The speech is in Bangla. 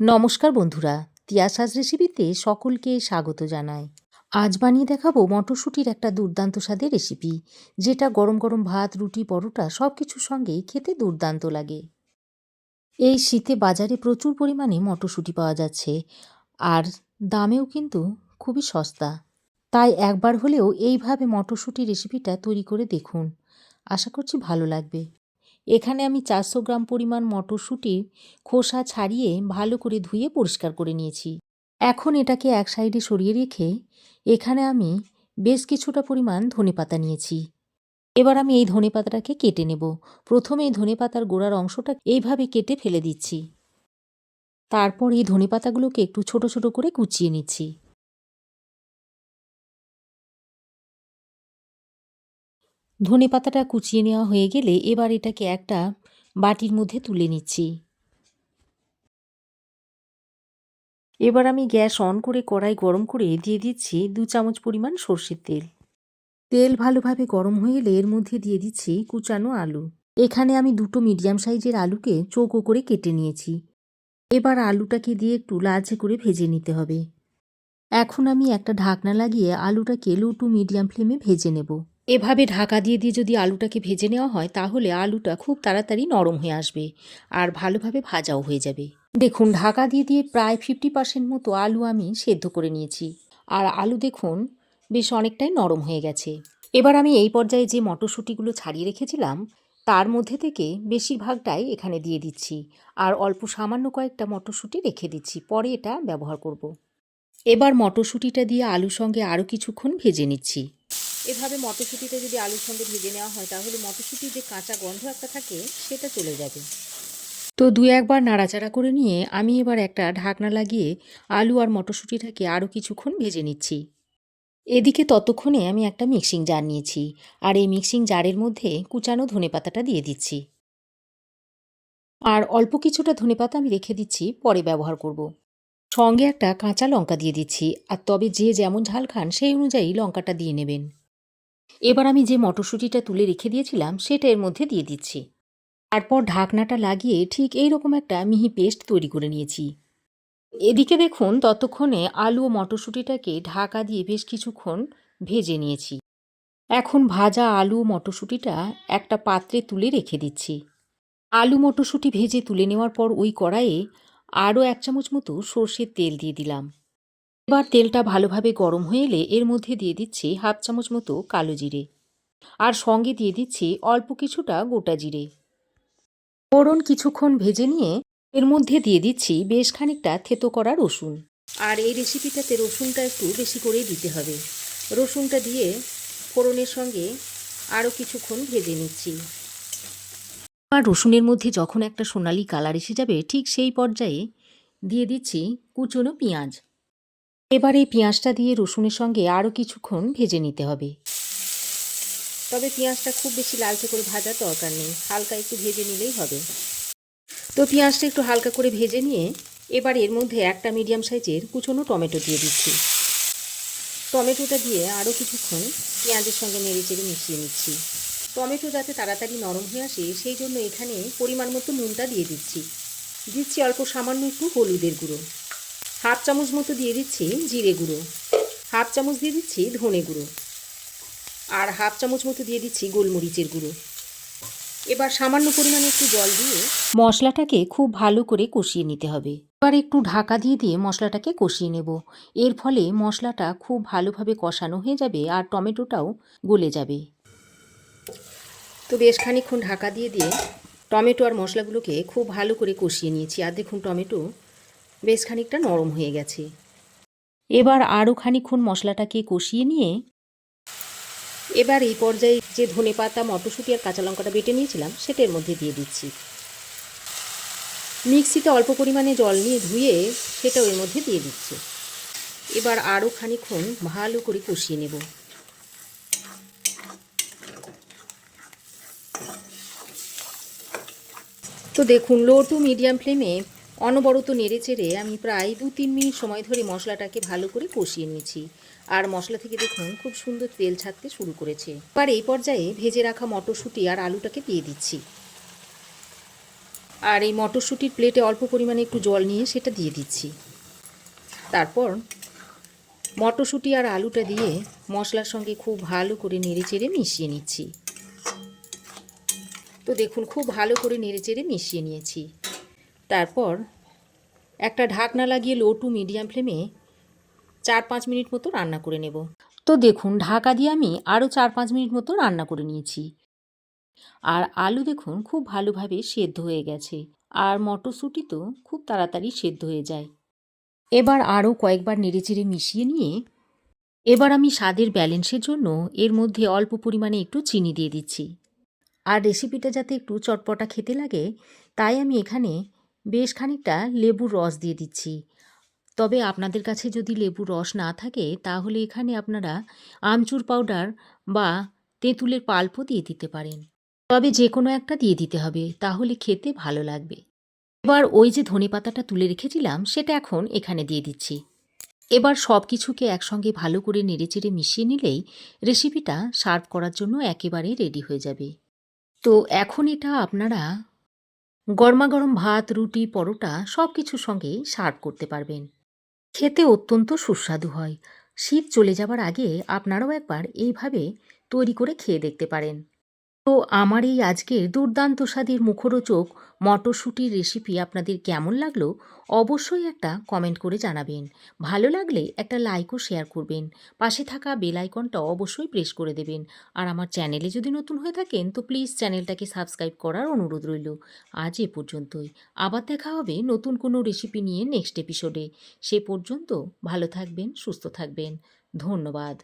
নমস্কার বন্ধুরা, তিয়াশাস রেসিপিতে সকলকে স্বাগত জানাই। আজ বানিয়ে দেখাবো মটরশুঁটির একটা দুর্দান্ত স্বাদের রেসিপি, যেটা গরম গরম ভাত, রুটি, পরোটা সব কিছুর সঙ্গেই খেতে দুর্দান্ত লাগে। এই শীতে বাজারে প্রচুর পরিমাণে মটরশুঁটি পাওয়া যাচ্ছে, আর দামেও কিন্তু খুবই সস্তা। তাই একবার হলেও এইভাবে মটরশুঁটি রেসিপিটা তৈরি করে দেখুন, আশা করছি ভালো লাগবে। এখানে আমি 400 গ্রাম পরিমাণ মটরশুঁটির খোসা ছাড়িয়ে ভালো করে ধুয়ে পরিষ্কার করে নিয়েছি। এখন এটাকে এক সাইডে সরিয়ে রেখে এখানে আমি বেশ কিছুটা পরিমাণ ধনেপাতা নিয়েছি। এবার আমি এই ধনেপাতাটাকে কেটে নেব। প্রথমে এই ধনেপাতার গোড়ার অংশটা এইভাবে কেটে ফেলে দিচ্ছি। তারপর এই ধনেপাতাগুলোকে একটু ছোট ছোট করে কুচিয়ে নিচ্ছি। ধনেপাতাটা কুচিয়ে নেওয়া হয়ে গেলে এবার এটাকে একটা বাটির মধ্যে তুলে নিচ্ছি। এবার আমি গ্যাস অন করে কড়াই গরম করে দিয়ে দিচ্ছি 2 চামচ পরিমাণ সর্ষের তেল। তেল ভালোভাবে গরম হয়ে এলে এর মধ্যে দিয়ে দিচ্ছি কুচানো আলু। এখানে আমি দুটো মিডিয়াম সাইজের আলুকে চৌকো করে কেটে নিয়েছি। এবার আলুটাকে দিয়ে একটু লালচে করে ভেজে নিতে হবে। এখন আমি একটা ঢাকনা লাগিয়ে আলুটাকে লো টু মিডিয়াম ফ্লেমে ভেজে নেব। এভাবে ঢাকা দিয়ে দিয়ে যদি আলুটাকে ভেজে নেওয়া হয় তাহলে আলুটা খুব তাড়াতাড়ি নরম হয়ে আসবে আর ভালোভাবে ভাজাও হয়ে যাবে। দেখুন, ঢাকা দিয়ে দিয়ে প্রায় 50% মতো আলু আমি সেদ্ধ করে নিয়েছি। আর আলু দেখুন বেশ অনেকটাই নরম হয়ে গেছে। এবার আমি এই পর্যায়ে যে মটরশুঁটিগুলো ছাড়িয়ে রেখেছিলাম তার মধ্যে থেকে বেশিরভাগটাই এখানে দিয়ে দিচ্ছি, আর অল্প সামান্য কয়েকটা মটরশুঁটি রেখে দিচ্ছি, পরে এটা ব্যবহার করব। এবার মটরশুঁটিটা দিয়ে আলুর সঙ্গে আরও কিছুক্ষণ ভেজে নিচ্ছি। এভাবে মটরশুঁটিটা যদি আলুর সঙ্গে ভেজে নেওয়া হয় তাহলে মটরশুঁটির যে কাঁচা গন্ধ একটা থাকে সেটা চলে যাবে। তো 2-1 বার নাড়াচাড়া করে নিয়ে আমি এবার একটা ঢাকনা লাগিয়ে আলু আর মটরশুঁটিটাকে আরও কিছুক্ষণ ভেজে নিচ্ছি। এদিকে ততক্ষণে আমি একটা মিক্সিং জার নিয়েছি, আর এই মিক্সিং জারের মধ্যে কুচানো ধনেপাতাটা দিয়ে দিচ্ছি। আর অল্প কিছুটা ধনেপাতা আমি রেখে দিচ্ছি, পরে ব্যবহার করব। সঙ্গে একটা কাঁচা লঙ্কা দিয়ে দিচ্ছি, আর তবে যে যেমন ঝাল খান সেই অনুযায়ী লঙ্কাটা দিয়ে নেবেন। এবার আমি যে মটরশুঁটিটা তুলে রেখে দিয়েছিলাম সেটা এর মধ্যে দিয়ে দিচ্ছি। তারপর ঢাকনাটা লাগিয়ে ঠিক এই রকম একটা মিহি পেস্ট তৈরি করে নিয়েছি। এদিকে দেখুন ততক্ষণে আলু ও মটরশুঁটিটাকে ঢাকা দিয়ে বেশ কিছুক্ষণ ভেজে নিয়েছি। এখন ভাজা আলু ও মটরশুঁটিটা একটা পাত্রে তুলে রেখে দিচ্ছি। আলু মটরশুঁটি ভেজে তুলে নেওয়ার পর ওই কড়াইয়ে আরও 1 চামচ মতো সর্ষের তেল দিয়ে দিলাম। এবার তেলটা ভালোভাবে গরম হয়ে এলে এর মধ্যে দিয়ে দিচ্ছি 1/2 চামচ মতো কালো জিরে, আর সঙ্গে দিয়ে দিচ্ছি অল্প কিছুটা গোটা জিরে। ফোড়ন কিছুক্ষণ ভেজে নিয়ে এর মধ্যে দিয়ে দিচ্ছি বেশ খানিকটা থেতো করা রসুন। আর এই রেসিপিটাতে রসুনটা একটু বেশি করেই দিতে হবে। রসুনটা দিয়ে ফোড়নের সঙ্গে আরও কিছুক্ষণ ভেজে নিচ্ছি। আর রসুনের মধ্যে যখন একটা সোনালি কালার এসে যাবে ঠিক সেই পর্যায়ে দিয়ে দিচ্ছি কুচনো পেঁয়াজ। এবার এই পেঁয়াজটা দিয়ে রসুনের সঙ্গে আরও কিছুক্ষণ ভেজে নিতে হবে। তবে পেঁয়াজটা খুব বেশি লালচে করে ভাজার দরকার নেই, হালকা একটু ভেজে নিলেই হবে। তো পেঁয়াজটা একটু হালকা করে ভেজে নিয়ে এবার এর মধ্যে একটা মিডিয়াম সাইজের কুচনো টমেটো দিয়ে দিচ্ছি। টমেটোটা দিয়ে আরও কিছুক্ষণ পেঁয়াজের সঙ্গে নেড়েচেড়ে মিশিয়ে নিচ্ছি। টমেটো যাতে তাড়াতাড়ি নরম হয়ে আসে সেই জন্য এখানে পরিমাণ মতো নুনটা দিয়ে দিচ্ছি। দিচ্ছি অল্প সামান্য একটু হলুদের গুঁড়ো, 1/2 চামচ মতো দিয়ে দিচ্ছি জিরে গুঁড়ো, 1/2 চামচ দিয়ে দিচ্ছি ধনে গুঁড়ো, আর 1/2 চামচ মতো দিয়ে দিচ্ছি গোলমরিচের গুঁড়ো। এবার সামান্য পরিমাণে একটু জল দিয়ে মশলাটাকে খুব ভালো করে কষিয়ে নিতে হবে। এবার একটু ঢাকা দিয়ে দিয়ে মশলাটাকে কষিয়ে নেব। এর ফলে মশলাটা খুব ভালোভাবে কষানো হয়ে যাবে আর টমেটোটাও গলে যাবে। তো বেশ খানিকক্ষণ ঢাকা দিয়ে দিয়ে টমেটো আর মশলাগুলোকে খুব ভালো করে কষিয়ে নিয়েছি, আর দেখুন টমেটো বেশ খানিকটা নরম হয়ে গেছে। এবার আরও খানিকক্ষণ মশলাটাকে কষিয়ে নিয়ে এবার এই পর্যায়ে যে ধনেপাতা, মটরশুঁটি আর কাঁচা লঙ্কাটা বেটে নিয়েছিলাম সেটা এর মধ্যে দিয়ে দিচ্ছি। মিক্সিতে অল্প পরিমাণে জল নিয়ে ধুয়ে সেটাও এর মধ্যে দিয়ে দিচ্ছি। এবার আরও খানিকক্ষণ ভালো করে কষিয়ে নেব। তো দেখুন লো টু মিডিয়াম ফ্লেমে অনবরত নেড়ে চেড়ে আমি প্রায় 2-3 মিনিট সময় ধরে মশলাটাকে ভালো করে কষিয়ে নিয়েছি, আর মশলা থেকে দেখুন খুব সুন্দর তেল ছাড়তে শুরু করেছে। এবার এই পর্যায়ে ভেজে রাখা মটরশুঁটি আর আলুটাকে দিয়ে দিচ্ছি। আর এই মটরশুঁটির প্লেটে অল্প পরিমাণে একটু জল নিয়ে সেটা দিয়ে দিচ্ছি। তারপর মটরশুঁটি আর আলুটা দিয়ে মশলার সঙ্গে খুব ভালো করে নেড়েচেড়ে মিশিয়ে নিচ্ছি। তো দেখুন খুব ভালো করে নেড়েচেড়ে মিশিয়ে নিয়েছি। তারপর একটা ঢাকনা লাগিয়ে লো টু মিডিয়াম ফ্লেমে 4-5 মিনিট মতো রান্না করে নেব। তো দেখুন ঢাকা দিয়ে আমি আরও 4-5 মিনিট মতো রান্না করে নিয়েছি। আর আলু দেখুন খুব ভালোভাবে সেদ্ধ হয়ে গেছে। আর মটরশুঁটি তো খুব তাড়াতাড়ি সেদ্ধ হয়ে যায়। এবার আরও কয়েকবার নেড়েচেড়ে মিশিয়ে নিয়ে এবার আমি স্বাদের ব্যালেন্সের জন্য এর মধ্যে অল্প পরিমাণে একটু চিনি দিয়ে দিচ্ছি। আর রেসিপিটা যাতে একটু চটপটা খেতে লাগে তাই আমি এখানে বেশ খানিকটা লেবুর রস দিয়ে দিচ্ছি। তবে আপনাদের কাছে যদি লেবুর রস না থাকে তাহলে এখানে আপনারা আমচুর পাউডার বা তেঁতুলের পাল্পও দিয়ে দিতে পারেন। তবে যে কোনো একটা দিয়ে দিতে হবে, তাহলে খেতে ভালো লাগবে। এবার ওই যে ধনেপাতাটা তুলে রেখেছিলাম সেটা এখন এখানে দিয়ে দিচ্ছি। এবার সব কিছুকে একসঙ্গে ভালো করে নেড়েচেড়ে মিশিয়ে নিলেই রেসিপিটা সার্ভ করার জন্য একেবারে রেডি হয়ে যাবে। তো এখন এটা আপনারা গরমাগরম ভাত, রুটি, পরোটা সব কিছুর সঙ্গেই সার্ভ করতে পারবেন। খেতে অত্যন্ত সুস্বাদু হয়। শীত চলে যাবার আগে আপনারাও একবার এইভাবে তৈরি করে খেয়ে দেখতে পারেন। তো আমার এই আজকের দুর্দান্ত স্বাদের মুখরোচক মটরশুঁটির রেসিপি আপনাদের কেমন লাগলো অবশ্যই একটা কমেন্ট করে জানাবেন। ভালো লাগলে একটা লাইক ও শেয়ার করবেন। পাশে থাকা বেল আইকনটা অবশ্যই প্রেস করে দেবেন। আর আমার চ্যানেলে যদি নতুন হয়ে থাকেন তো প্লিজ চ্যানেলটাকে সাবস্ক্রাইব করার অনুরোধ রইল। আজ এ পর্যন্তই। আবার দেখা হবে নতুন কোনো রেসিপি নিয়ে নেক্সট এপিসোডে। সে পর্যন্ত ভালো থাকবেন, সুস্থ থাকবেন। ধন্যবাদ।